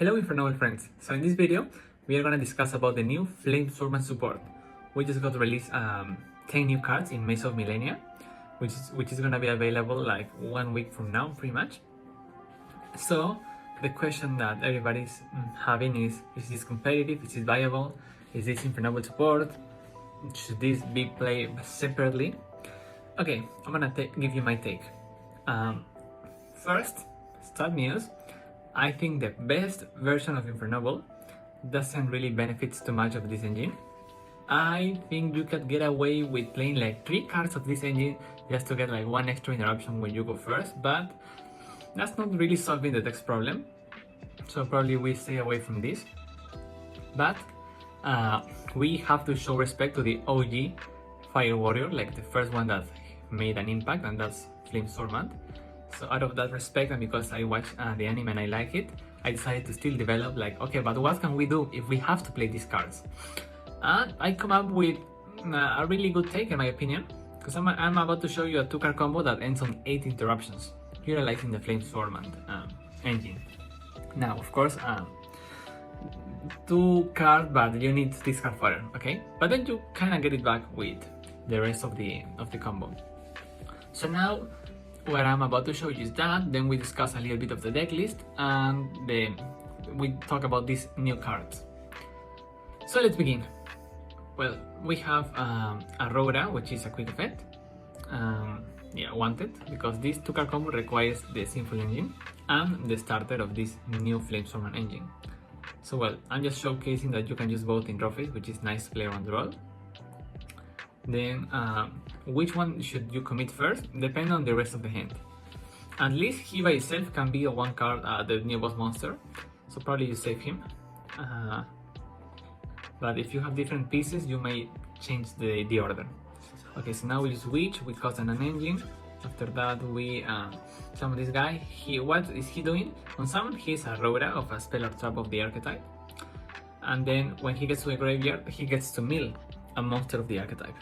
Hello Infernoble friends, so in this video we are going to discuss about the new Flame Swordsman support. We just got to release 10 new cards in Maze of Millennia, which is going to be available like 1 week from now pretty much. So the question that everybody's having is this competitive, is this viable, is this Infernoble support, should this be played separately? Okay, I'm going to give you my take. First, start news. I think the best version of Infernoble doesn't really benefit too much of this engine. I think you could get away with playing like 3 cards of this engine just to get like 1 extra interruption when you go first, but that's not really solving the text problem, so probably we stay away from this. But we have to show respect to the OG Fire Warrior, like the first one that made an impact, and that's Flame Swordsman. So out of that respect, and because I watched the anime and I like it, I decided to still develop like, okay, but what can we do if we have to play these cards? And I come up with a really good take in my opinion, because I'm about to show you a 2-card combo that ends on 8 interruptions, utilizing the Flame Swordsman engine. Now, of course, 2 cards, but you need this card fodder, okay? But then you kind of get it back with the rest of the combo. So now, what I'm about to show you is that, then we discuss a little bit of the deck list, and then we talk about these new cards. So let's begin. Well, we have Aurora, which is a quick effect. Yeah, wanted, because this 2-card combo requires the Sinful engine and the starter of this new Flame Swordsman engine. So well, I'm just showcasing that you can use both in draw phase, which is nice to play around the roll. Then which one should you commit first? Depending on the rest of the hand. At least he by itself can be a 1 card, the new boss monster, so probably you save him. But if you have different pieces, you may change the order. Okay, so now we switch, we cast an engine. After that we summon this guy. What is he doing? On summon, he's a Aurora of a spell or trap of the archetype. And then when he gets to the graveyard, he gets to mill a monster of the archetype.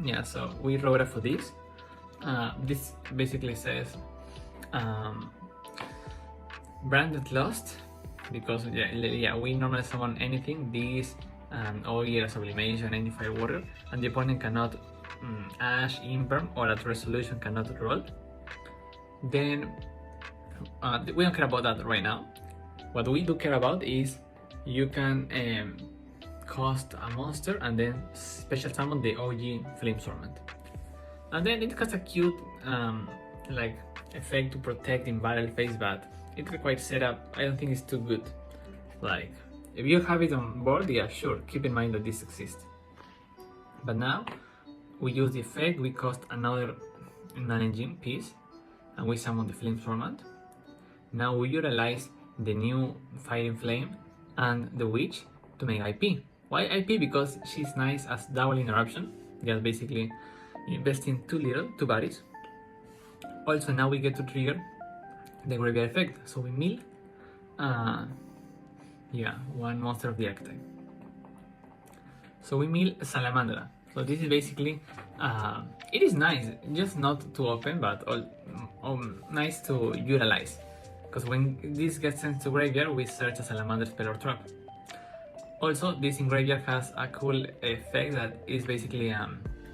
Yeah, so we wrote it for this. This basically says branded lost, because yeah, we normally summon anything, this all year sublimation, any fire warrior, and the opponent cannot Ash, Imperm, or at resolution cannot roll. Then we don't care about that right now. What we do care about is you can cost a monster and then special summon the OG Flame Swordsman. And then it has a cute like effect to protect in battle phase, but it requires setup. I don't think it's too good. Like, if you have it on board, yeah, sure, keep in mind that this exists. But now we use the effect, we cost another non-engine piece, and we summon the Flame Swordsman. Now we utilize the new Fighting Flame and the Witch to make IP. Why IP? Because she's nice as double interruption. Just basically investing 2 bodies. Also, now we get to trigger the graveyard effect. So we mill, yeah, 1 monster of the archetype. So we mill Salamandra. So this is basically, it is nice, just not too open, but nice to utilize. Because when this gets sent to graveyard, we search a Salamander spell or trap. Also, this in graveyard has a cool effect that is basically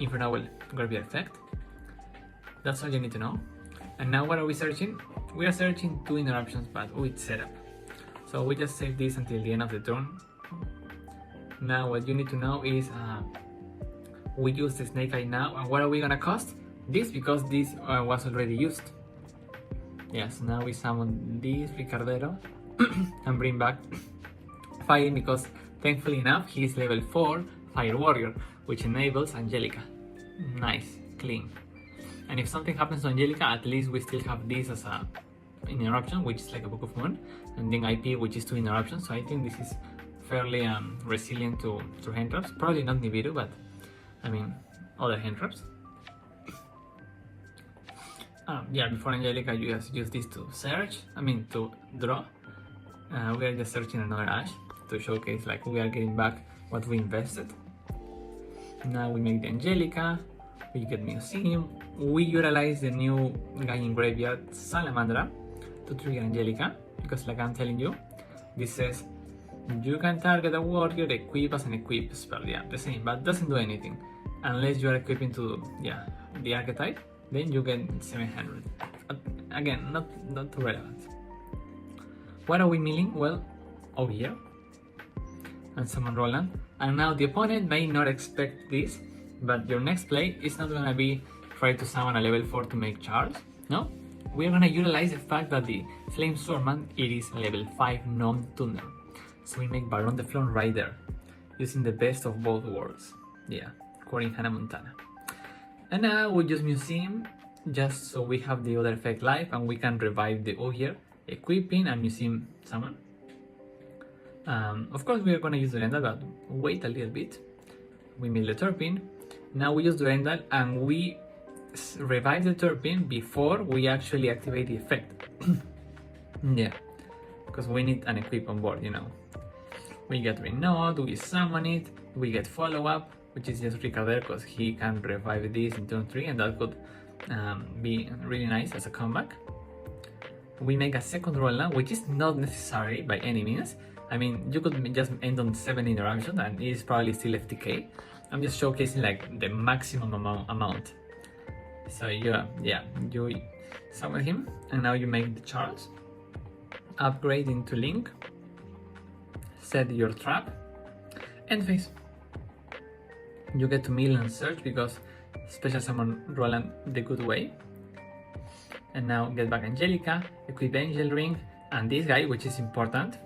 Infernoble graveyard effect. That's all you need to know. And now what are we searching? We are searching 2 interruptions, but with setup. So we just save this until the end of the turn. Now what you need to know is we use the Snake Eye now, and what are we gonna cost? This, because this was already used. Yes, now we summon this Ricardero and bring back Fighting, because thankfully enough, he is level 4 Fire Warrior, which enables Angelica. Nice, clean. And if something happens to Angelica, at least we still have this as an interruption, which is like a Book of Moon, and then IP, which is 2 interruptions. So I think this is fairly resilient to hand traps. Probably not Nibiru, but I mean other hand traps. Yeah, before Angelica, you just use this to search, to draw. We are just searching another Ash to showcase like we are getting back what we invested. Now we make the Angelica, we get Museum, we utilize the new guy in graveyard, Salamandra, to trigger Angelica. because like I'm telling you, this says you can target a warrior, equip as an equip spell. Yeah, the same, but doesn't do anything unless you are equipping to the archetype. Then you get 700. Again, not relevant. What are we milling? Well, over here, and summon Roland. And now the opponent may not expect this, but your next play is not gonna be try to summon a level 4 to make Charles. No, we are gonna utilize the fact that the Flame Swordsman it is a level 5 non-tuner. So we make Baron de Flon right there, using the best of both worlds. Yeah, quoting Hannah Montana. And now we use Museum just so we have the other effect live and we can revive the Ogier, equipping and Museum summon. Of course we are gonna use Durendal, but wait a little bit. We mill the Turpin. Now we use Durendal and we revive the Turpin before we actually activate the effect. Yeah, because we need an equip on board, you know. We get Renode, we summon it, we get follow-up, which is just Ricarder because he can revive this in turn 3 and that could be really nice as a comeback. We make a second Roland, which is not necessary by any means. I mean, you could just end on 7 interruptions and it is probably still FTK. I'm just showcasing like the maximum amount. So you summon him and now you make the Charles. Upgrade into Link. Set your trap. End phase. You get to mill and search because special summon Roland the good way. And now get back Angelica, equip Angel Ring, and this guy, which is important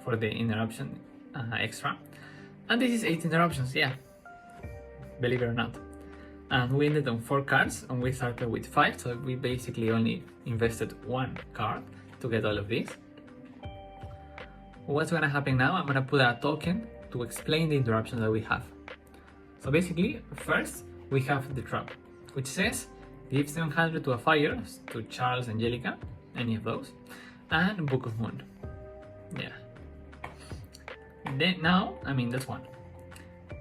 for the interruption extra. And this is 8 interruptions, yeah, believe it or not. And we ended on 4 cards and we started with 5, so we basically only invested 1 card to get all of this. What's gonna happen now? I'm gonna put a token to explain the interruptions that we have. So basically, first we have the trap, which says give 700 to a fire, to Charles, Angelica, any of those, and Book of Moon. Yeah. Then now, I mean that's one.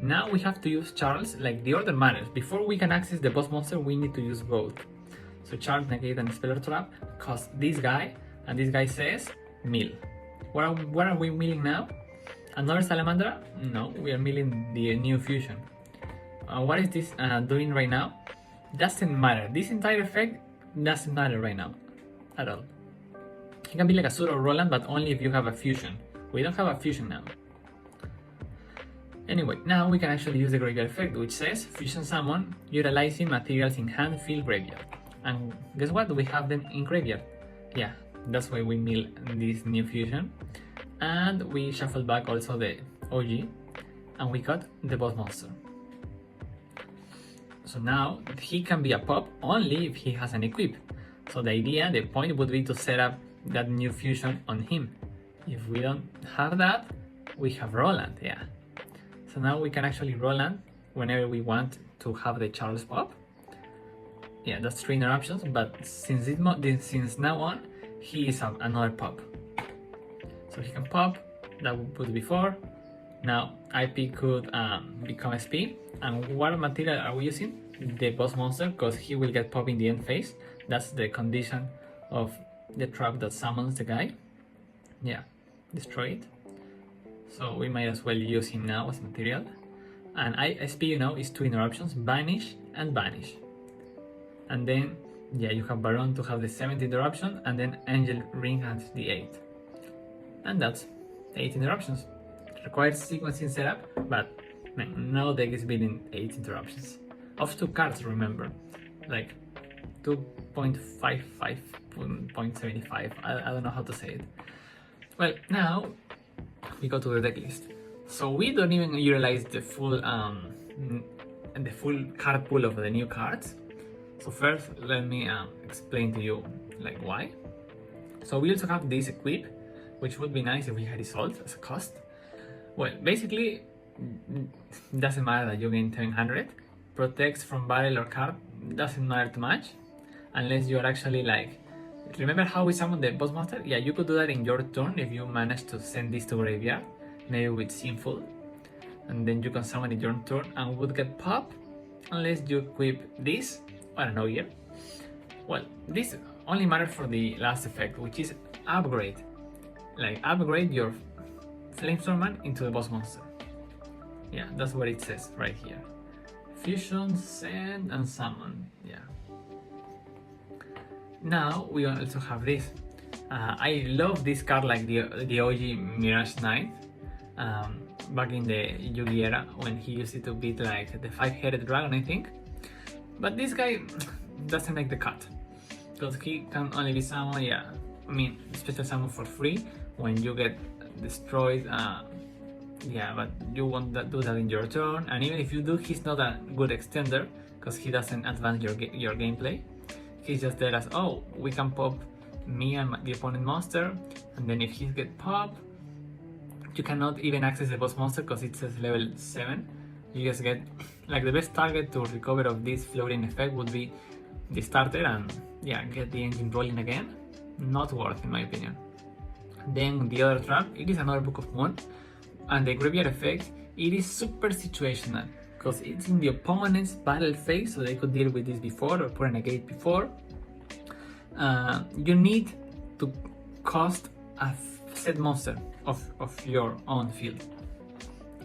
Now we have to use Charles, like the order matters. Before we can access the boss monster, we need to use both. So Charles, negate, and Speller Trap cost this guy, and this guy says mill. What are we milling now? Another Salamander? No, we are milling the new fusion. What is this doing right now? Doesn't matter. This entire effect doesn't matter right now at all. It can be like a pseudo Roland, but only if you have a fusion. We don't have a fusion now. Anyway, now we can actually use the graveyard effect, which says fusion summon utilizing materials in hand, field, graveyard. And guess what? We have them in graveyard. Yeah, that's why we mill this new fusion. And we shuffle back also the OG, and we got the boss monster. So now he can be a pop only if he has an equip. So the point would be to set up that new fusion on him. If we don't have that, we have Roland, yeah. So now we can actually Roland whenever we want to have the Charles pop. Yeah, that's 3 interruptions, but since now on, he is another pop. So he can pop, that we put before. Now IP could become SP, and what material are we using? The boss monster, because he will get pop in the end phase. That's the condition of the trap that summons the guy. Yeah, destroy it. So we might as well use him now as material. And SP, you know, is 2 interruptions, banish and banish. And then, yeah, you have Baron to have the 7th interruption, and then Angel Ring has the 8th. And that's 8 interruptions. It requires sequencing setup, but man, no deck is building 8 interruptions. Of 2 cards, remember. Like 2.55, 0.75, I don't know how to say it. Well, now we go to the deck list. So we don't even utilize the full card pool of the new cards. So first, let me explain to you like why. So we also have this equip, which would be nice if we had Isolde as a cost. Well, basically, it doesn't matter that you gain 700. Protects from battle or card doesn't matter too much, unless you are actually like. Remember how we summoned the boss monster? Yeah, you could do that in your turn if you manage to send this to graveyard, maybe with Sinful, and then you can summon it your turn and would get pop, unless you equip this. I don't know here. Well, this only matters for the last effect, which is upgrade. like upgrade your Flame Swordsman into the boss monster. Yeah, that's what it says right here. Fusion, send, and summon. Yeah. Now we also have this. I love this card like the OG Mirage Knight. Back in the Yugi era when he used it to beat like the 5-headed dragon, I think. But this guy doesn't make the cut because he can only be summoned, yeah. I mean, special summon for free when you get destroyed. Yeah, but you won't do that in your turn, and even if you do, he's not a good extender because he doesn't advance your gameplay. He's just there as, oh, we can pop me and the opponent monster, and then if he get popped, you cannot even access the boss monster because it says level 7. You just get, like, the best target to recover of this floating effect would be the starter and, yeah, get the engine rolling again. Not worth, in my opinion. Then the other trap, it is another Book of Moon, and the graveyard effect, it is super situational because it's in the opponent's battle phase, so they could deal with this before or put a negate before. You need to cost a set monster of your own field.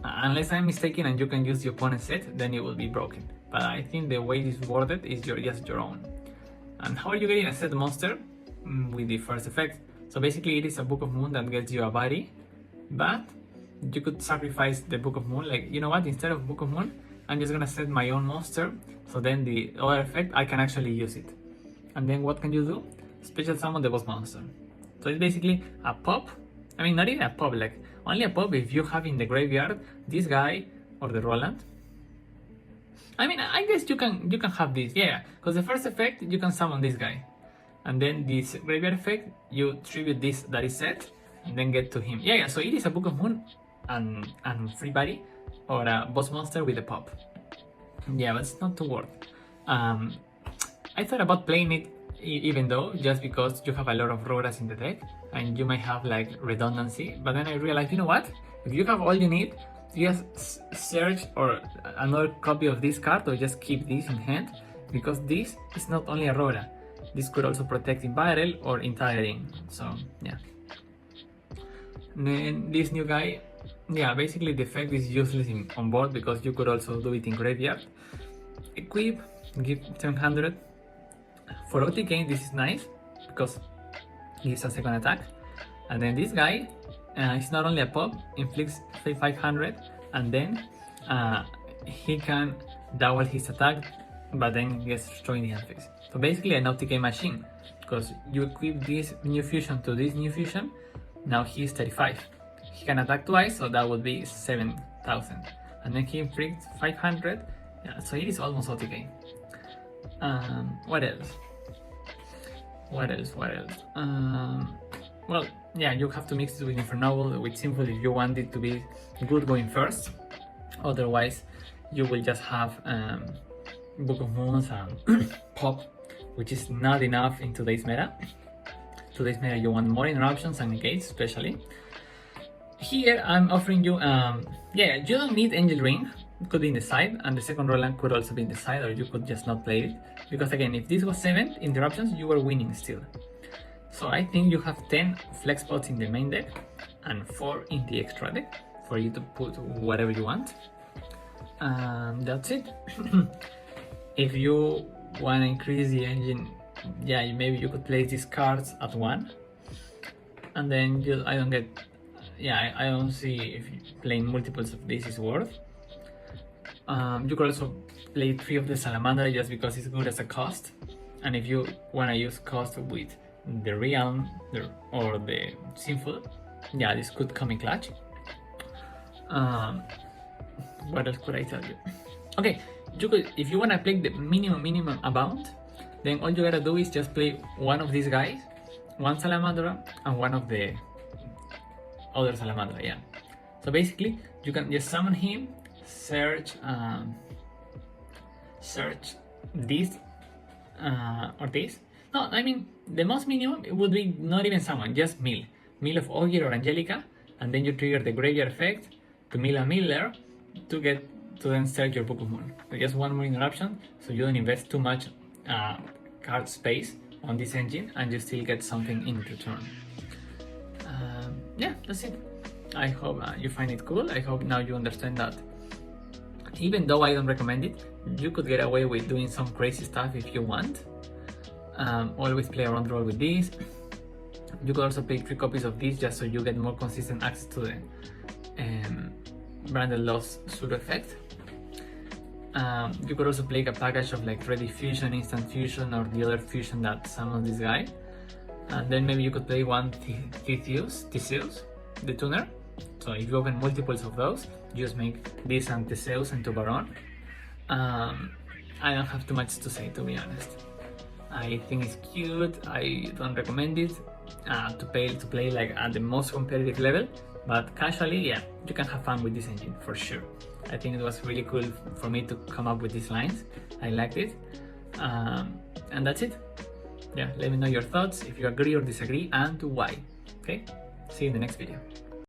Unless I'm mistaken and you can use the opponent's set, then it will be broken. But I think the way it is worded is just your own. And how are you getting a set monster? With the first effect. So basically it is a Book of Moon that gets you a body, but you could sacrifice the Book of Moon, like, you know what, instead of Book of Moon, I'm just gonna set my own monster, so then the other effect, I can actually use it. And then what can you do? Special summon the boss monster. So it's basically a pop, I mean not even a pop, like only a pop if you have in the graveyard this guy or the Roland. I mean, I guess you can have this, yeah, because the first effect, you can summon this guy. And then this graveyard effect, you tribute this that is set, and then get to him. Yeah, so it is a Book of Moon and free body, or a boss monster with a pop. Yeah, but it's not too worth. I thought about playing it even though, just because you have a lot of Roras in the deck, and you might have like redundancy, but then I realized, you know what? If you have all you need, you just search or another copy of this card, or just keep this in hand, because this is not only a Rora. This could also protect in battle or in targeting, so yeah. And then this new guy, yeah, basically the effect is useless on board because you could also do it in graveyard. Equip, give 700. For OTK this is nice because it gives a second attack. And then this guy, is not only a pop, inflicts 500, and then he can double his attack, but then he gets destroyed in the hand phase. So basically an OTK machine, because you equip this new fusion to this new fusion, now he's 35. He can attack twice, so that would be 7,000. And then he inflicts 500, yeah, so it is almost OTK. What else? Well, yeah, you have to mix it with Infernoble, with Simple if you want it to be good going first. Otherwise, you will just have Book of Moons and Pop, which is not enough in today's meta. Today's meta, you want more interruptions and negates, especially. Here, I'm offering you, yeah, you don't need Angel Ring. It could be in the side, and the second Roland could also be in the side, or you could just not play it. Because again, if this was 7 interruptions, you were winning still. So I think you have 10 flex spots in the main deck, and 4 in the extra deck, for you to put whatever you want. That's it. If you want to increase the engine, yeah, maybe you could place these cards at 1, and then I don't see if playing multiples of this is worth. You could also play 3 of the Salamander just because it's good as a cost, and if you want to use cost with the Realm or the Sinful, yeah, this could come in clutch. What else could I tell you? Okay, you could, if you want to play the minimum amount, then all you gotta do is just play one of these guys, one Salamandra and one of the other Salamandra, yeah. So basically, you can just summon him, search this or this. No, I mean, the most minimum it would be not even summon, just mill of Ogre or Angelica, and then you trigger the graveyard effect to mill a miller to then search your Book of Moon. So just one more interruption, so you don't invest too much card space on this engine, and you still get something in return. yeah, that's it. I hope you find it cool. I hope now you understand that even though I don't recommend it, you could get away with doing some crazy stuff if you want. Always play around roll with this. You could also pay 3 copies of this just so you get more consistent access to the branded loss pseudo effect. You could also play a package of like ready fusion, instant fusion, or the other fusion that summons this guy. And then maybe you could play one Theseus, the tuner. So if you open multiples of those, you just make this and Theseus into Baron. I don't have too much to say, to be honest. I think it's cute. I don't recommend it to play like at the most competitive level, but casually, yeah, you can have fun with this engine for sure. I think it was really cool for me to come up with these lines. I liked it, and that's it. Yeah, let me know your thoughts, if you agree or disagree, and why. Okay, see you in the next video.